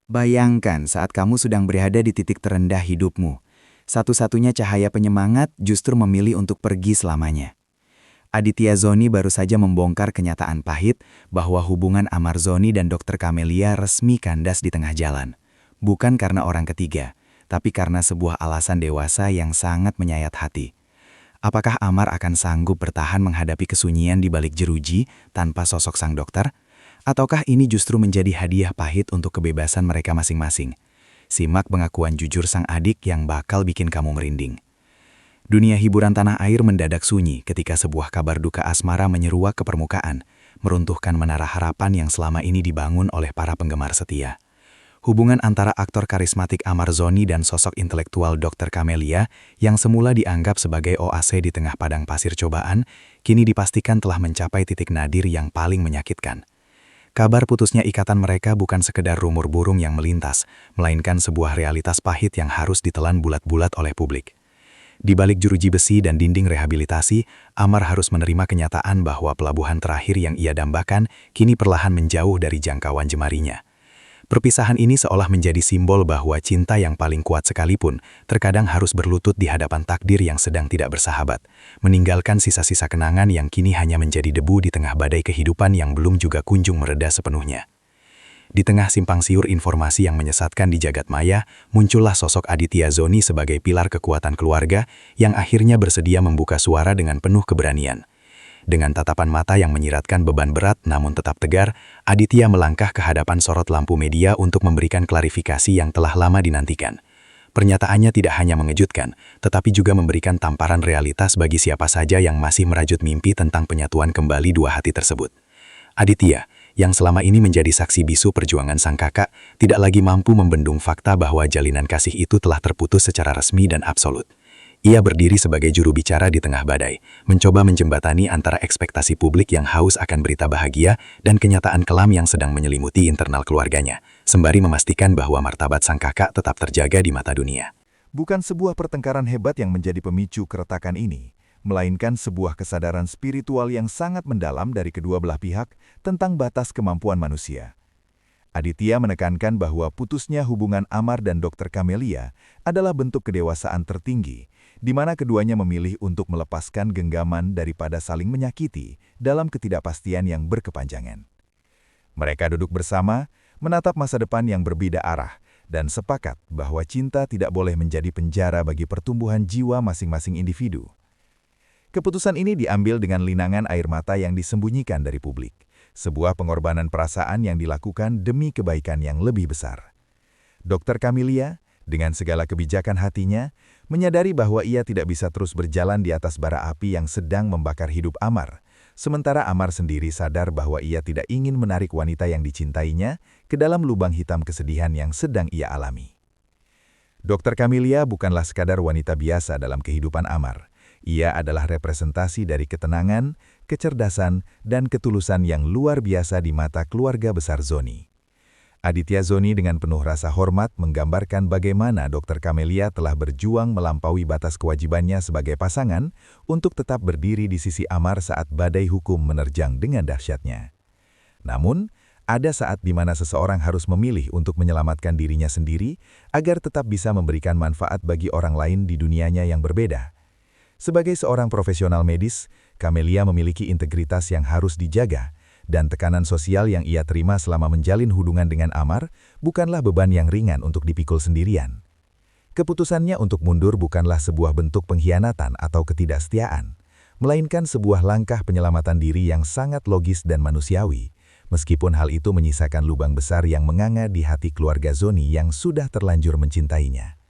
Bayangkan saat kamu sedang berada di titik terendah hidupmu. Satu-satunya cahaya penyemangat justru memilih untuk pergi selamanya. Aditya Zoni baru saja membongkar kenyataan pahit bahwa hubungan Amar Zoni dan Dr. Kamelia resmi kandas di tengah jalan. Bukan karena orang ketiga, tapi karena sebuah alasan dewasa yang sangat menyayat hati. Apakah Amar akan sanggup bertahan menghadapi kesunyian di balik jeruji tanpa sosok sang dokter? Ataukah ini justru menjadi hadiah pahit untuk kebebasan mereka masing-masing? Simak pengakuan jujur sang adik yang bakal bikin kamu merinding. Dunia hiburan tanah air mendadak sunyi ketika sebuah kabar duka asmara menyeruak ke permukaan, meruntuhkan menara harapan yang selama ini dibangun oleh para penggemar setia. Hubungan antara aktor karismatik Amar Zoni dan sosok intelektual Dr. Kamelia yang semula dianggap sebagai oase di tengah padang pasir cobaan, kini dipastikan telah mencapai titik nadir yang paling menyakitkan. Kabar putusnya ikatan mereka bukan sekedar rumor burung yang melintas, melainkan sebuah realitas pahit yang harus ditelan bulat-bulat oleh publik. Di balik jeruji besi dan dinding rehabilitasi, Amar harus menerima kenyataan bahwa pelabuhan terakhir yang ia dambakan kini perlahan menjauh dari jangkauan jemarinya. Perpisahan ini seolah menjadi simbol bahwa cinta yang paling kuat sekalipun terkadang harus berlutut di hadapan takdir yang sedang tidak bersahabat, meninggalkan sisa-sisa kenangan yang kini hanya menjadi debu di tengah badai kehidupan yang belum juga kunjung mereda sepenuhnya. Di tengah simpang siur informasi yang menyesatkan di jagat maya, muncullah sosok Aditya Zoni sebagai pilar kekuatan keluarga yang akhirnya bersedia membuka suara dengan penuh keberanian. Dengan tatapan mata yang menyiratkan beban berat namun tetap tegar, Aditya melangkah ke hadapan sorot lampu media untuk memberikan klarifikasi yang telah lama dinantikan. Pernyataannya tidak hanya mengejutkan, tetapi juga memberikan tamparan realitas bagi siapa saja yang masih merajut mimpi tentang penyatuan kembali dua hati tersebut. Aditya, yang selama ini menjadi saksi bisu perjuangan sang kakak, tidak lagi mampu membendung fakta bahwa jalinan kasih itu telah terputus secara resmi dan absolut. Ia berdiri sebagai juru bicara di tengah badai, mencoba menjembatani antara ekspektasi publik yang haus akan berita bahagia dan kenyataan kelam yang sedang menyelimuti internal keluarganya, sembari memastikan bahwa martabat sang kakak tetap terjaga di mata dunia. Bukan sebuah pertengkaran hebat yang menjadi pemicu keretakan ini, melainkan sebuah kesadaran spiritual yang sangat mendalam dari kedua belah pihak tentang batas kemampuan manusia. Aditya menekankan bahwa putusnya hubungan Amar dan Dr. Kamelia adalah bentuk kedewasaan tertinggi, di mana keduanya memilih untuk melepaskan genggaman daripada saling menyakiti dalam ketidakpastian yang berkepanjangan. Mereka duduk bersama, menatap masa depan yang berbeda arah, dan sepakat bahwa cinta tidak boleh menjadi penjara bagi pertumbuhan jiwa masing-masing individu. Keputusan ini diambil dengan linangan air mata yang disembunyikan dari publik. Sebuah pengorbanan perasaan yang dilakukan demi kebaikan yang lebih besar. Dr. Kamelia, dengan segala kebijakan hatinya, menyadari bahwa ia tidak bisa terus berjalan di atas bara api yang sedang membakar hidup Amar, sementara Amar sendiri sadar bahwa ia tidak ingin menarik wanita yang dicintainya ke dalam lubang hitam kesedihan yang sedang ia alami. Dr. Kamelia bukanlah sekadar wanita biasa dalam kehidupan Amar. Ia adalah representasi dari ketenangan, kecerdasan, dan ketulusan yang luar biasa di mata keluarga besar Zoni. Aditya Zoni dengan penuh rasa hormat menggambarkan bagaimana Dr. Kamelia telah berjuang melampaui batas kewajibannya sebagai pasangan untuk tetap berdiri di sisi Amar saat badai hukum menerjang dengan dahsyatnya. Namun, ada saat di mana seseorang harus memilih untuk menyelamatkan dirinya sendiri agar tetap bisa memberikan manfaat bagi orang lain di dunianya yang berbeda. Sebagai seorang profesional medis, Kamelia memiliki integritas yang harus dijaga, dan tekanan sosial yang ia terima selama menjalin hubungan dengan Amar bukanlah beban yang ringan untuk dipikul sendirian. Keputusannya untuk mundur bukanlah sebuah bentuk pengkhianatan atau ketidaksetiaan, melainkan sebuah langkah penyelamatan diri yang sangat logis dan manusiawi, meskipun hal itu menyisakan lubang besar yang menganga di hati keluarga Zoni yang sudah terlanjur mencintainya.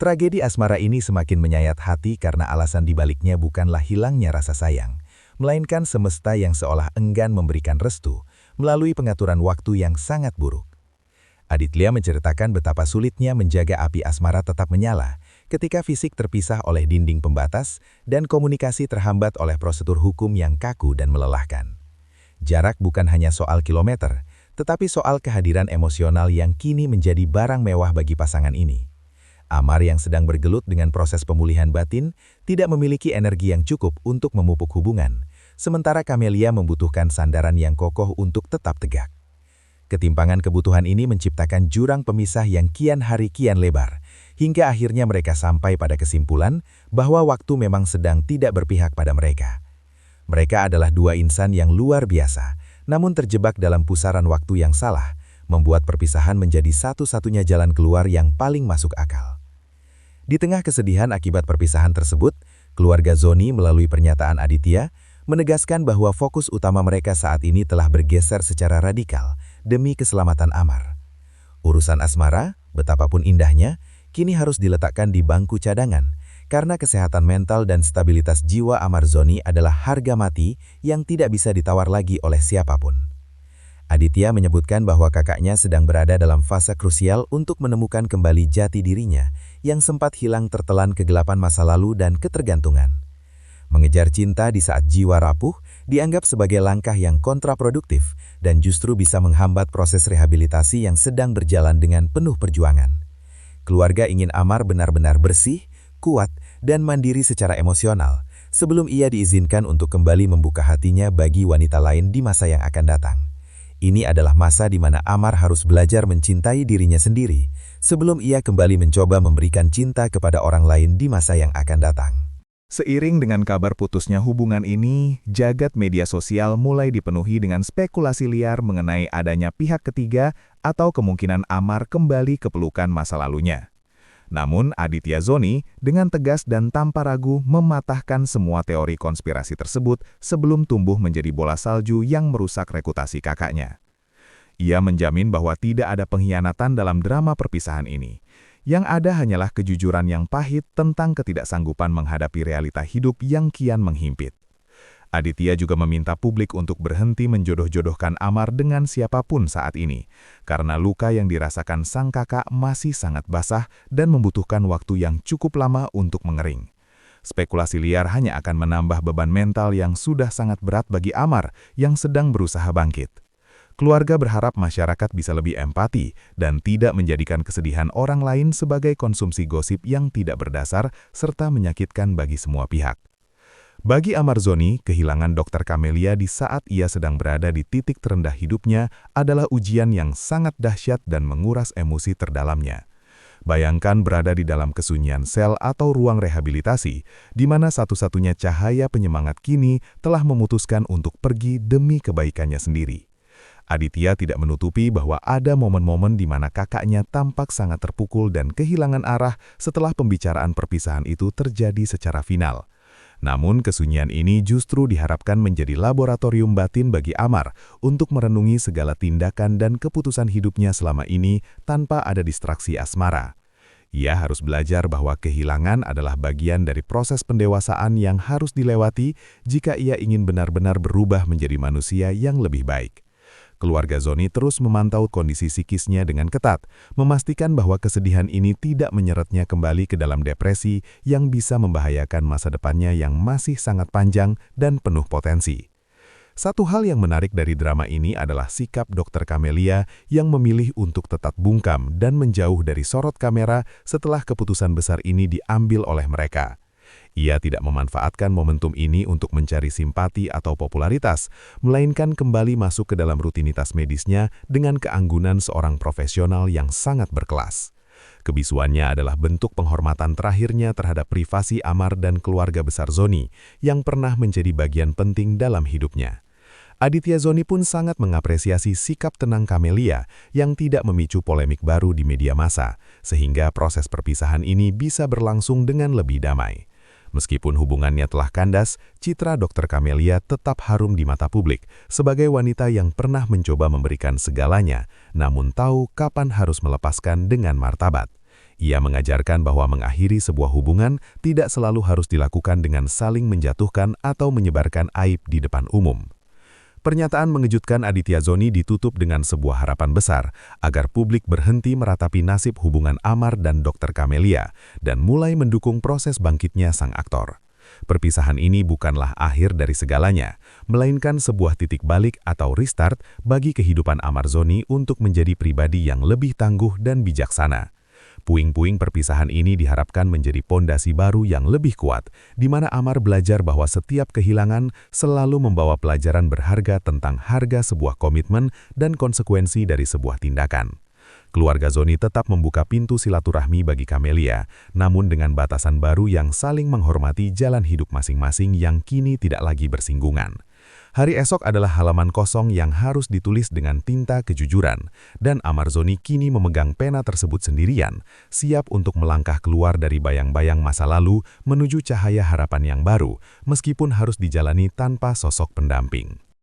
Tragedi asmara ini semakin menyayat hati karena alasan dibaliknya bukanlah hilangnya rasa sayang, melainkan semesta yang seolah enggan memberikan restu melalui pengaturan waktu yang sangat buruk. Aditya menceritakan betapa sulitnya menjaga api asmara tetap menyala ketika fisik terpisah oleh dinding pembatas dan komunikasi terhambat oleh prosedur hukum yang kaku dan melelahkan. Jarak bukan hanya soal kilometer, tetapi soal kehadiran emosional yang kini menjadi barang mewah bagi pasangan ini. Amar yang sedang bergelut dengan proses pemulihan batin tidak memiliki energi yang cukup untuk memupuk hubungan, sementara Kamelia membutuhkan sandaran yang kokoh untuk tetap tegak. Ketimpangan kebutuhan ini menciptakan jurang pemisah yang kian hari kian lebar, hingga akhirnya mereka sampai pada kesimpulan bahwa waktu memang sedang tidak berpihak pada mereka. Mereka adalah dua insan yang luar biasa, namun terjebak dalam pusaran waktu yang salah, membuat perpisahan menjadi satu-satunya jalan keluar yang paling masuk akal. Di tengah kesedihan akibat perpisahan tersebut, keluarga Zoni melalui pernyataan Aditya, menegaskan bahwa fokus utama mereka saat ini telah bergeser secara radikal demi keselamatan Amar. Urusan asmara, betapapun indahnya, kini harus diletakkan di bangku cadangan, karena kesehatan mental dan stabilitas jiwa Amar Zoni adalah harga mati yang tidak bisa ditawar lagi oleh siapapun. Aditya menyebutkan bahwa kakaknya sedang berada dalam fase krusial untuk menemukan kembali jati dirinya yang sempat hilang tertelan kegelapan masa lalu dan ketergantungan. Mengejar cinta di saat jiwa rapuh dianggap sebagai langkah yang kontraproduktif dan justru bisa menghambat proses rehabilitasi yang sedang berjalan dengan penuh perjuangan. Keluarga ingin Amar benar-benar bersih, kuat, dan mandiri secara emosional sebelum ia diizinkan untuk kembali membuka hatinya bagi wanita lain di masa yang akan datang. Ini adalah masa di mana Amar harus belajar mencintai dirinya sendiri sebelum ia kembali mencoba memberikan cinta kepada orang lain di masa yang akan datang. Seiring dengan kabar putusnya hubungan ini, jagat media sosial mulai dipenuhi dengan spekulasi liar mengenai adanya pihak ketiga atau kemungkinan Amar kembali ke pelukan masa lalunya. Namun, Aditya Zoni dengan tegas dan tanpa ragu mematahkan semua teori konspirasi tersebut sebelum tumbuh menjadi bola salju yang merusak reputasi kakaknya. Ia menjamin bahwa tidak ada pengkhianatan dalam drama perpisahan ini. Yang ada hanyalah kejujuran yang pahit tentang ketidaksanggupan menghadapi realita hidup yang kian menghimpit. Aditya juga meminta publik untuk berhenti menjodoh-jodohkan Amar dengan siapapun saat ini, karena luka yang dirasakan sang kakak masih sangat basah dan membutuhkan waktu yang cukup lama untuk mengering. Spekulasi liar hanya akan menambah beban mental yang sudah sangat berat bagi Amar yang sedang berusaha bangkit. Keluarga berharap masyarakat bisa lebih empati dan tidak menjadikan kesedihan orang lain sebagai konsumsi gosip yang tidak berdasar serta menyakitkan bagi semua pihak. Bagi Amar Zoni, kehilangan Dr. Camelia di saat ia sedang berada di titik terendah hidupnya adalah ujian yang sangat dahsyat dan menguras emosi terdalamnya. Bayangkan berada di dalam kesunyian sel atau ruang rehabilitasi, di mana satu-satunya cahaya penyemangat kini telah memutuskan untuk pergi demi kebaikannya sendiri. Aditya tidak menutupi bahwa ada momen-momen di mana kakaknya tampak sangat terpukul dan kehilangan arah setelah pembicaraan perpisahan itu terjadi secara final. Namun kesunyian ini justru diharapkan menjadi laboratorium batin bagi Amar untuk merenungi segala tindakan dan keputusan hidupnya selama ini tanpa ada distraksi asmara. Ia harus belajar bahwa kehilangan adalah bagian dari proses pendewasaan yang harus dilewati jika ia ingin benar-benar berubah menjadi manusia yang lebih baik. Keluarga Zoni terus memantau kondisi psikisnya dengan ketat, memastikan bahwa kesedihan ini tidak menyeretnya kembali ke dalam depresi yang bisa membahayakan masa depannya yang masih sangat panjang dan penuh potensi. Satu hal yang menarik dari drama ini adalah sikap Dr. Camelia yang memilih untuk tetap bungkam dan menjauh dari sorot kamera setelah keputusan besar ini diambil oleh mereka. Ia tidak memanfaatkan momentum ini untuk mencari simpati atau popularitas, melainkan kembali masuk ke dalam rutinitas medisnya dengan keanggunan seorang profesional yang sangat berkelas. Kebisuannya adalah bentuk penghormatan terakhirnya terhadap privasi Amar dan keluarga besar Zoni yang pernah menjadi bagian penting dalam hidupnya. Aditya Zoni pun sangat mengapresiasi sikap tenang Camelia yang tidak memicu polemik baru di media massa, sehingga proses perpisahan ini bisa berlangsung dengan lebih damai. Meskipun hubungannya telah kandas, citra Dr. Camelia tetap harum di mata publik sebagai wanita yang pernah mencoba memberikan segalanya, namun tahu kapan harus melepaskan dengan martabat. Ia mengajarkan bahwa mengakhiri sebuah hubungan tidak selalu harus dilakukan dengan saling menjatuhkan atau menyebarkan aib di depan umum. Pernyataan mengejutkan Aditya Zoni ditutup dengan sebuah harapan besar agar publik berhenti meratapi nasib hubungan Amar dan Dr. Camelia dan mulai mendukung proses bangkitnya sang aktor. Perpisahan ini bukanlah akhir dari segalanya, melainkan sebuah titik balik atau restart bagi kehidupan Amar Zoni untuk menjadi pribadi yang lebih tangguh dan bijaksana. Puing-puing perpisahan ini diharapkan menjadi pondasi baru yang lebih kuat, di mana Amar belajar bahwa setiap kehilangan selalu membawa pelajaran berharga tentang harga sebuah komitmen dan konsekuensi dari sebuah tindakan. Keluarga Zoni tetap membuka pintu silaturahmi bagi Kamelia, namun dengan batasan baru yang saling menghormati jalan hidup masing-masing yang kini tidak lagi bersinggungan. Hari esok adalah halaman kosong yang harus ditulis dengan tinta kejujuran, dan Amar Zoni kini memegang pena tersebut sendirian, siap untuk melangkah keluar dari bayang-bayang masa lalu menuju cahaya harapan yang baru, meskipun harus dijalani tanpa sosok pendamping.